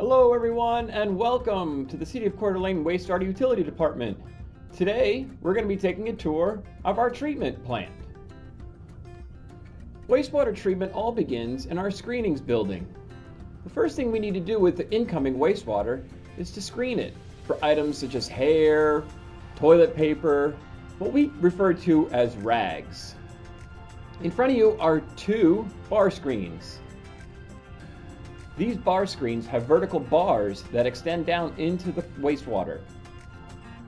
Hello everyone and welcome to the City of Coeur d'Alene Wastewater Utility Department. Today we're going to be taking a tour of our treatment plant. Wastewater treatment all begins in our screenings building. The first thing we need to do with the incoming wastewater is to screen it for items such as hair, toilet paper, what we refer to as rags. In front of you are two bar screens. These bar screens have vertical bars that extend down into the wastewater.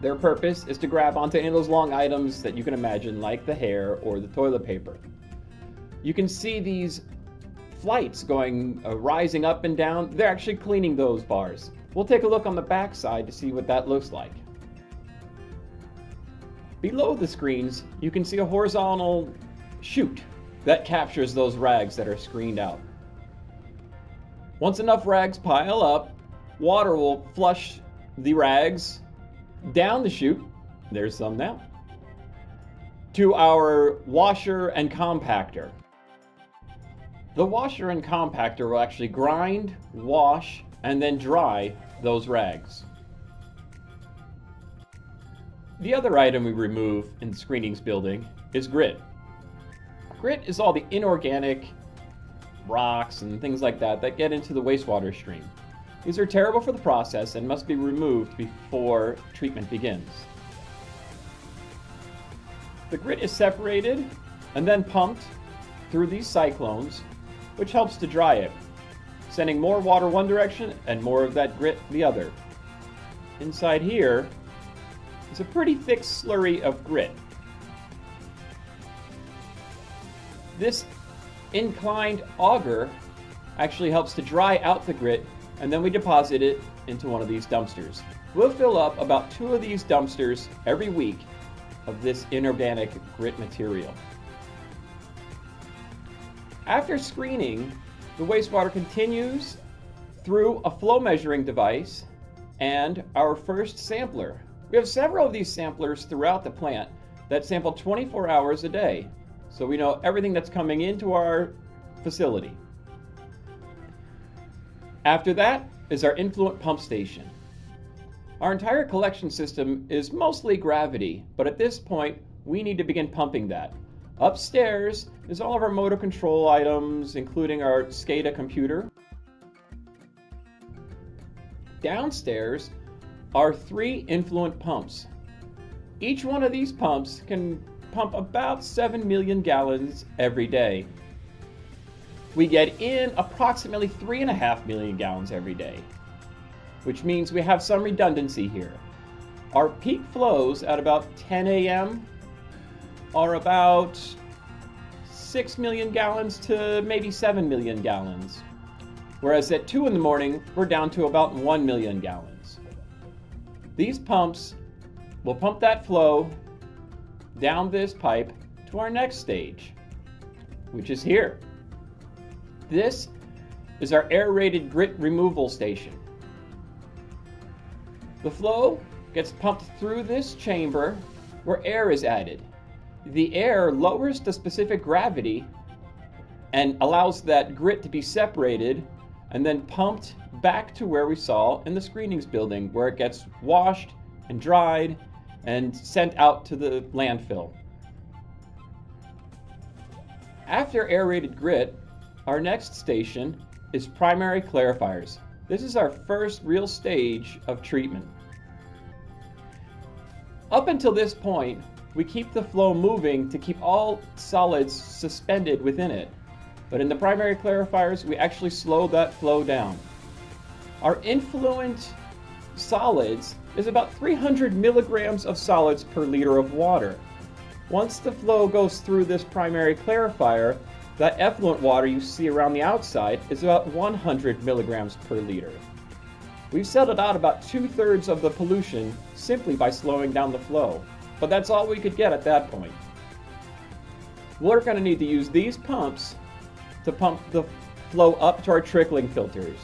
Their purpose is to grab onto any of those long items that you can imagine, like the hair or the toilet paper. You can see these flights going, rising up and down. They're actually cleaning those bars. We'll take a look on the back side to see what that looks like. Below the screens, you can see a horizontal chute that captures those rags that are screened out. Once enough rags pile up, water will flush the rags down the chute, there's some now, to our washer and compactor. The washer and compactor will actually grind, wash, and then dry those rags. The other item we remove in the screenings building is grit. Grit is all the inorganic rocks and things like that get into the wastewater stream. These are terrible for the process and must be removed before treatment begins. The grit is separated and then pumped through these cyclones, which helps to dry it, sending more water one direction and more of that grit the other. Inside here is a pretty thick slurry of grit. This inclined auger actually helps to dry out the grit, and then we deposit it into one of these dumpsters. We'll fill up about 2 of these dumpsters every week of this inorganic grit material. After screening, the wastewater continues through a flow measuring device and our first sampler. We have several of these samplers throughout the plant that sample 24 hours a day, so we know everything that's coming into our facility. After that is our influent pump station. Our entire collection system is mostly gravity, but at this point, we need to begin pumping that. Upstairs is all of our motor control items, including our SCADA computer. Downstairs are 3 influent pumps. Each one of these pumps can pump about 7 million gallons every day. We get in approximately 3.5 million gallons every day, which means we have some redundancy here. Our peak flows at about 10 a.m. are about 6 million gallons to maybe 7 million gallons, whereas at 2 in the morning, we're down to about 1 million gallons. These pumps will pump that flow down this pipe to our next stage, which is here. This is our aerated grit removal station. The flow gets pumped through this chamber where air is added. The air lowers the specific gravity and allows that grit to be separated and then pumped back to where we saw in the screenings building, where it gets washed and dried and sent out to the landfill. After aerated grit, our next station is primary clarifiers. This is our first real stage of treatment. Up until this point, we keep the flow moving to keep all solids suspended within it. But in the primary clarifiers, we actually slow that flow down. Our influent solids is about 300 milligrams of solids per liter of water. Once the flow goes through this primary clarifier, that effluent water you see around the outside is about 100 milligrams per liter. We've settled out about 2/3 of the pollution simply by slowing down the flow, but that's all we could get at that point. We're going to need to use these pumps to pump the flow up to our trickling filters.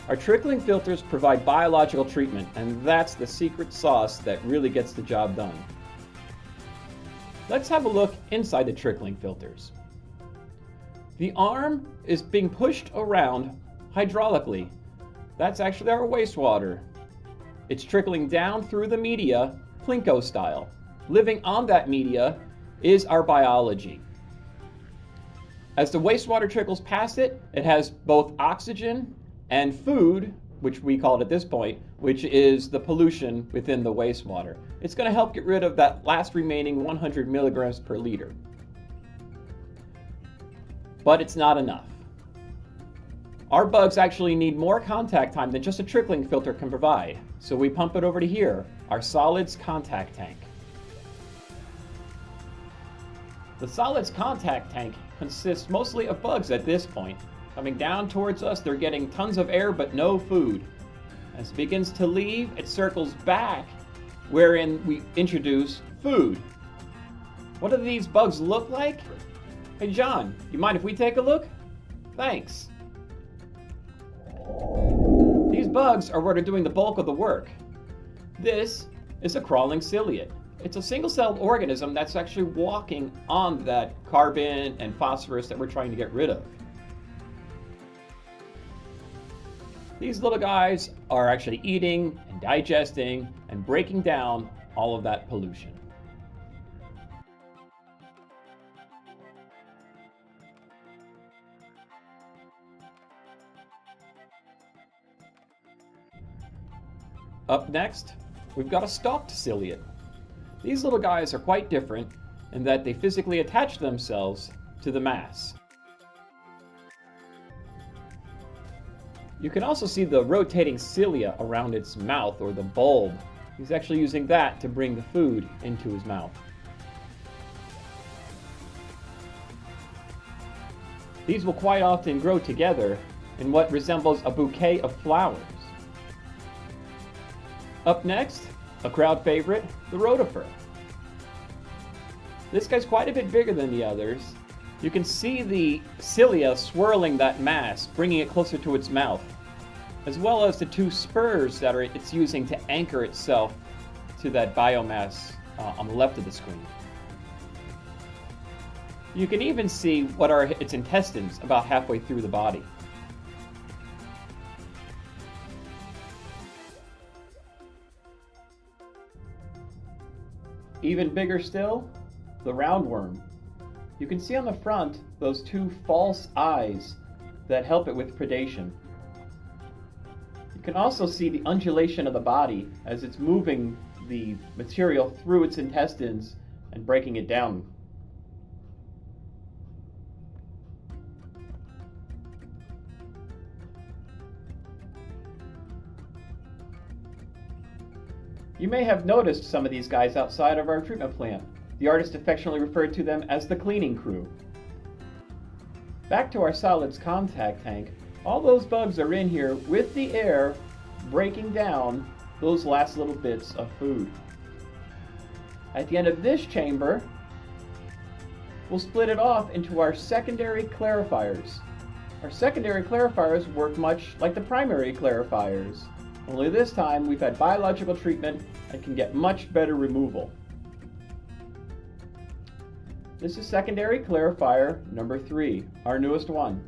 Our trickling filters provide biological treatment, and that's the secret sauce that really gets the job done. Let's have a look inside the trickling filters. The arm is being pushed around hydraulically. That's actually our wastewater. It's trickling down through the media, Plinko style. Living on that media is our biology. As the wastewater trickles past it, it has both oxygen and food, which we call it at this point, which is the pollution within the wastewater. It's going to help get rid of that last remaining 100 milligrams per liter. But it's not enough. Our bugs actually need more contact time than just a trickling filter can provide, so we pump it over to here, our solids contact tank. The solids contact tank consists mostly of bugs at this point. Coming down towards us, they're getting tons of air but no food. As it begins to leave, it circles back, wherein we introduce food. What do these bugs look like? Hey John, you mind if we take a look? Thanks. These bugs are what are doing the bulk of the work. This is a crawling ciliate. It's a single-celled organism that's actually walking on that carbon and phosphorus that we're trying to get rid of. These little guys are actually eating and digesting and breaking down all of that pollution. Up next, we've got a stalked ciliate. These little guys are quite different in that they physically attach themselves to the mass. You can also see the rotating cilia around its mouth, or the bulb. He's actually using that to bring the food into his mouth. These will quite often grow together in what resembles a bouquet of flowers. Up next, a crowd favorite, the rotifer. This guy's quite a bit bigger than the others. You can see the cilia swirling that mass, bringing it closer to its mouth, as well as the two spurs that it's using to anchor itself to that biomass on the left of the screen. You can even see what are its intestines about halfway through the body. Even bigger still, the roundworm. You can see on the front those two false eyes that help it with predation. You can also see the undulation of the body as it's moving the material through its intestines and breaking it down. You may have noticed some of these guys outside of our treatment plant. The artist affectionately referred to them as the cleaning crew. Back to our solids contact tank, all those bugs are in here with the air breaking down those last little bits of food. At the end of this chamber, we'll split it off into our secondary clarifiers. Our secondary clarifiers work much like the primary clarifiers, only this time we've had biological treatment and can get much better removal. This is secondary clarifier number 3, our newest one.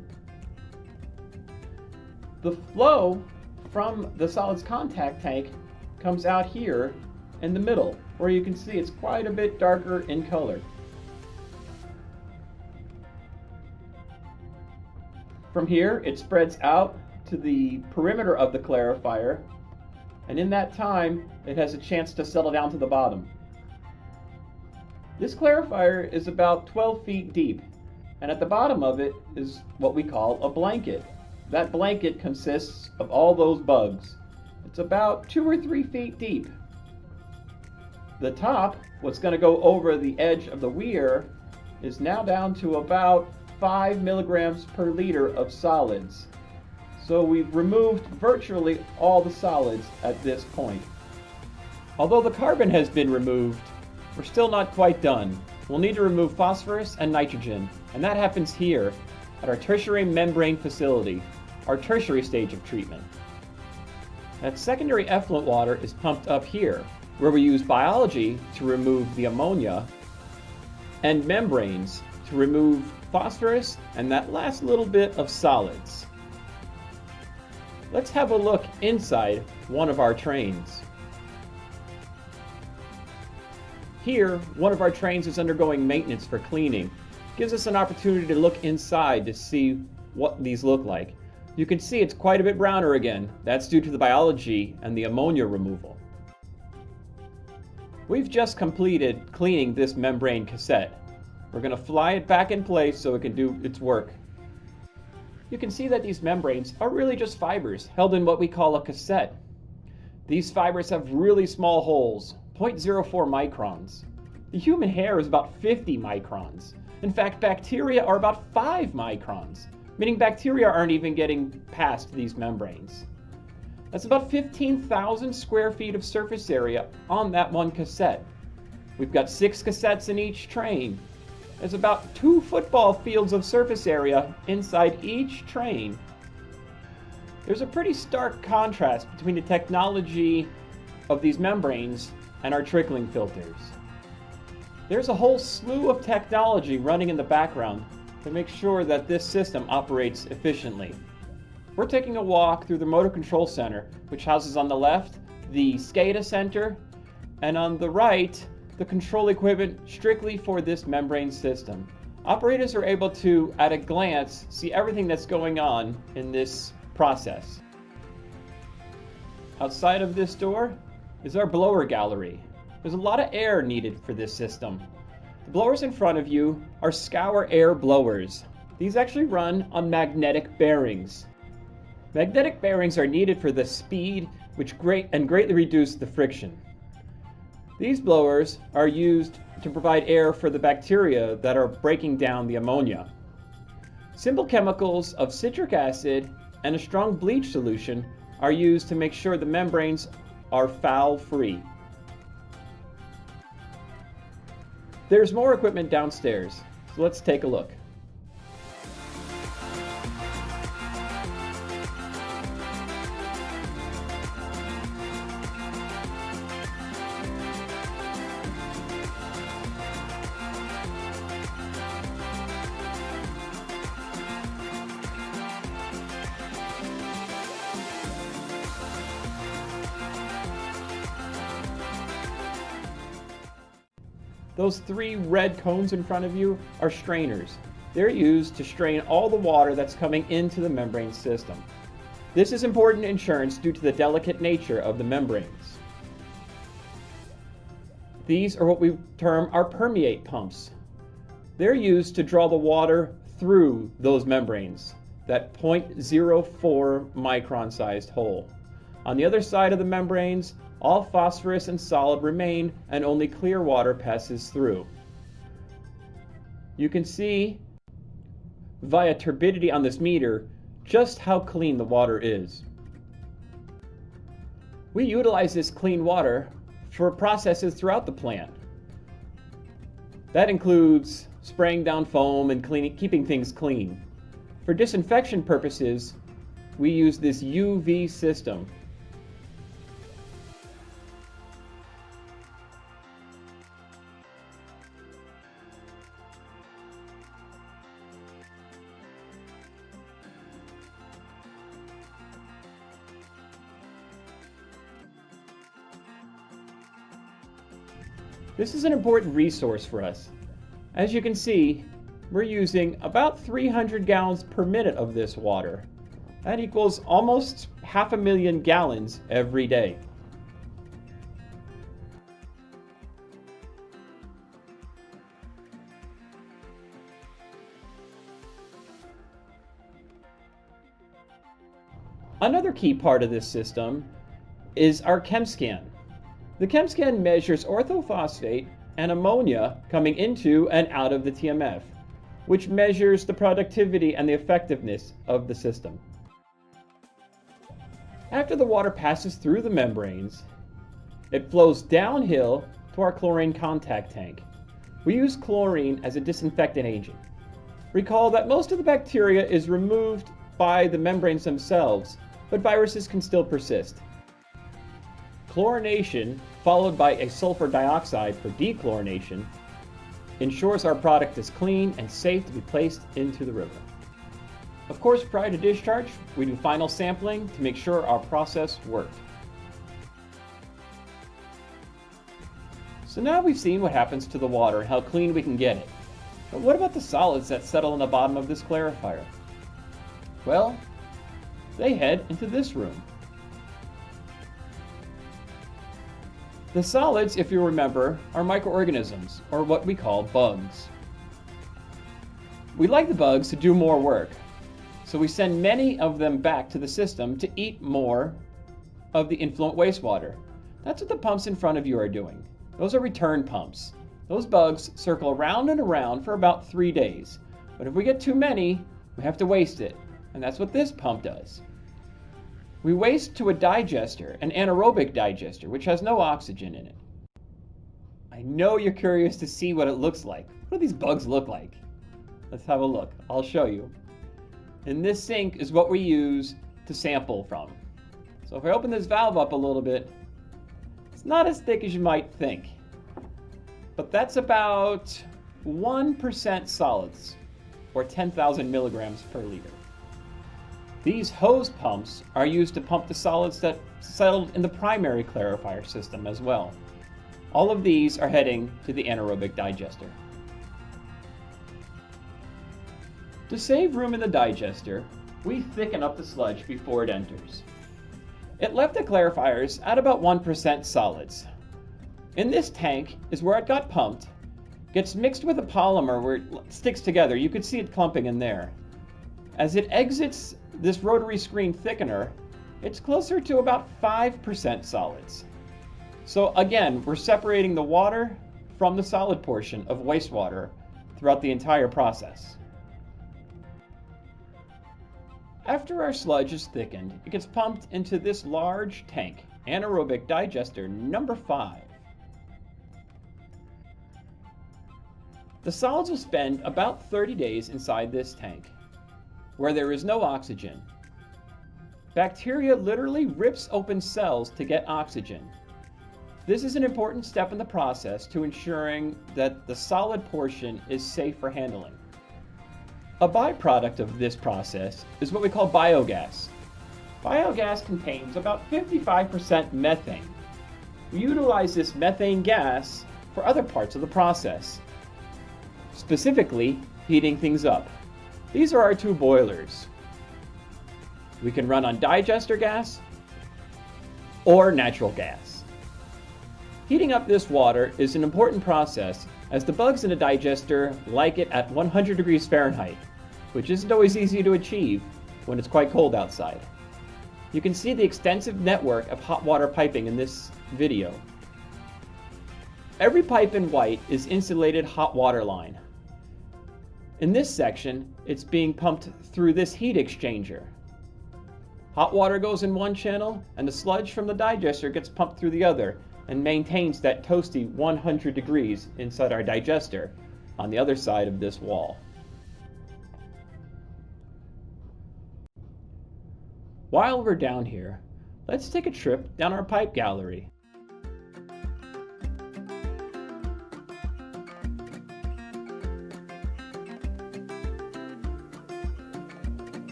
The flow from the solids contact tank comes out here in the middle, where you can see it's quite a bit darker in color. From here, it spreads out to the perimeter of the clarifier, and in that time, it has a chance to settle down to the bottom. This clarifier is about 12 feet deep, and at the bottom of it is what we call a blanket. That blanket consists of all those bugs. It's about 2 or 3 feet deep. The top, what's going to go over the edge of the weir, is now down to about 5 milligrams per liter of solids. So we've removed virtually all the solids at this point. Although the carbon has been removed, we're still not quite done. We'll need to remove phosphorus and nitrogen, and that happens here at our tertiary membrane facility, our tertiary stage of treatment. That secondary effluent water is pumped up here, where we use biology to remove the ammonia and membranes to remove phosphorus and that last little bit of solids. Let's have a look inside one of our trains. Here, one of our trains is undergoing maintenance for cleaning. Gives us an opportunity to look inside to see what these look like. You can see it's quite a bit browner again. That's due to the biology and the ammonia removal. We've just completed cleaning this membrane cassette. We're going to fly it back in place so it can do its work. You can see that these membranes are really just fibers held in what we call a cassette. These fibers have really small holes, 0.04 microns. The human hair is about 50 microns. In fact, bacteria are about 5 microns, meaning bacteria aren't even getting past these membranes. That's about 15,000 square feet of surface area on that one cassette. We've got 6 cassettes in each train. There's about 2 football fields of surface area inside each train. There's a pretty stark contrast between the technology of these membranes and our trickling filters. There's a whole slew of technology running in the background to make sure that this system operates efficiently. We're taking a walk through the Motor Control Center, which houses on the left the SCADA Center, and on the right the control equipment strictly for this membrane system. Operators are able to, at a glance, see everything that's going on in this process. Outside of this door is our blower gallery. There's a lot of air needed for this system. The blowers in front of you are scour air blowers. These actually run on magnetic bearings. Magnetic bearings are needed for the speed, which greatly reduce the friction. These blowers are used to provide air for the bacteria that are breaking down the ammonia. Simple chemicals of citric acid and a strong bleach solution are used to make sure the membranes are foul-free. There's more equipment downstairs, so let's take a look. Those 3 red cones in front of you are strainers. They're used to strain all the water that's coming into the membrane system. This is important insurance due to the delicate nature of the membranes. These are what we term our permeate pumps. They're used to draw the water through those membranes, that 0.04 micron sized hole. On the other side of the membranes, all phosphorus and solid remain and only clear water passes through. You can see via turbidity on this meter just how clean the water is. We utilize this clean water for processes throughout the plant. That includes spraying down foam and keeping things clean. For disinfection purposes, we use this UV system. This is an important resource for us. As you can see, we're using about 300 gallons per minute of this water. That equals almost 500,000 gallons every day. Another key part of this system is our ChemScan. The ChemScan measures orthophosphate and ammonia coming into and out of the TMF, which measures the productivity and the effectiveness of the system. After the water passes through the membranes, it flows downhill to our chlorine contact tank. We use chlorine as a disinfectant agent. Recall that most of the bacteria is removed by the membranes themselves, but viruses can still persist. Chlorination, followed by a sulfur dioxide for dechlorination, ensures our product is clean and safe to be placed into the river. Of course, prior to discharge, we do final sampling to make sure our process worked. So now we've seen what happens to the water and how clean we can get it. But what about the solids that settle in the bottom of this clarifier? Well, they head into this room. The solids, if you remember, are microorganisms, or what we call bugs. We'd like the bugs to do more work, so we send many of them back to the system to eat more of the influent wastewater. That's what the pumps in front of you are doing. Those are return pumps. Those bugs circle around and around for about 3 days. But if we get too many, we have to waste it. And that's what this pump does. We waste to a digester, an anaerobic digester, which has no oxygen in it. I know you're curious to see what it looks like. What do these bugs look like? Let's have a look. I'll show you. And this sink is what we use to sample from. So if I open this valve up a little bit, it's not as thick as you might think. But that's about 1% solids, or 10,000 milligrams per liter. These hose pumps are used to pump the solids that settled in the primary clarifier system as well. All of these are heading to the anaerobic digester. To save room in the digester, we thicken up the sludge before it enters. It left the clarifiers at about 1% solids. In this tank is where it got pumped, gets mixed with a polymer where it sticks together. You could see it clumping in there. As it exits this rotary screen thickener, it's closer to about 5% solids. So again, we're separating the water from the solid portion of wastewater throughout the entire process. After our sludge is thickened, it gets pumped into this large tank, anaerobic digester number 5. The solids will spend about 30 days inside this tank, where there is no oxygen. Bacteria literally rips open cells to get oxygen. This is an important step in the process to ensuring that the solid portion is safe for handling. A byproduct of this process is what we call biogas. Biogas contains about 55% methane. We utilize this methane gas for other parts of the process, specifically heating things up. These are our 2 boilers. We can run on digester gas or natural gas. Heating up this water is an important process as the bugs in a digester like it at 100 degrees Fahrenheit, which isn't always easy to achieve when it's quite cold outside. You can see the extensive network of hot water piping in this video. Every pipe in white is insulated hot water line. In this section, it's being pumped through this heat exchanger. Hot water goes in one channel, and the sludge from the digester gets pumped through the other and maintains that toasty 100 degrees inside our digester on the other side of this wall. While we're down here, let's take a trip down our pipe gallery.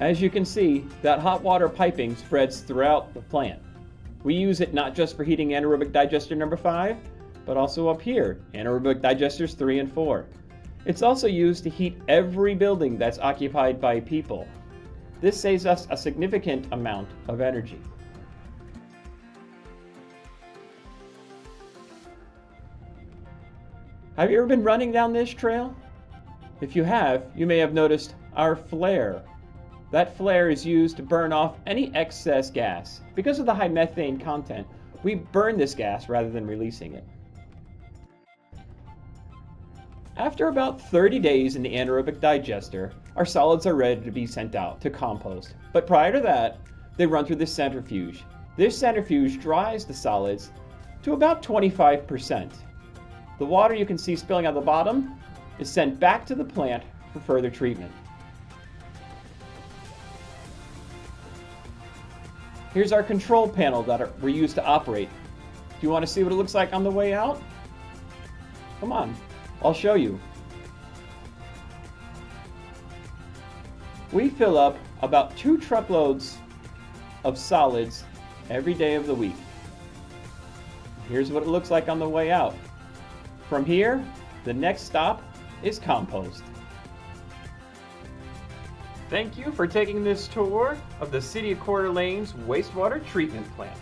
As you can see, that hot water piping spreads throughout the plant. We use it not just for heating anaerobic digester number 5, but also up here, anaerobic digesters 3 and 4. It's also used to heat every building that's occupied by people. This saves us a significant amount of energy. Have you ever been running down this trail? If you have, you may have noticed our flare. That flare is used to burn off any excess gas. Because of the high methane content, we burn this gas rather than releasing it. After about 30 days in the anaerobic digester, our solids are ready to be sent out to compost. But prior to that, they run through this centrifuge. This centrifuge dries the solids to about 25%. The water you can see spilling on the bottom is sent back to the plant for further treatment. Here's our control panel that we use to operate. Do you want to see what it looks like on the way out? Come on, I'll show you. We fill up about 2 truckloads of solids every day of the week. Here's what it looks like on the way out. From here, the next stop is compost. Thank you for taking this tour of the City of Coeur d'Alene's Wastewater Treatment Plant.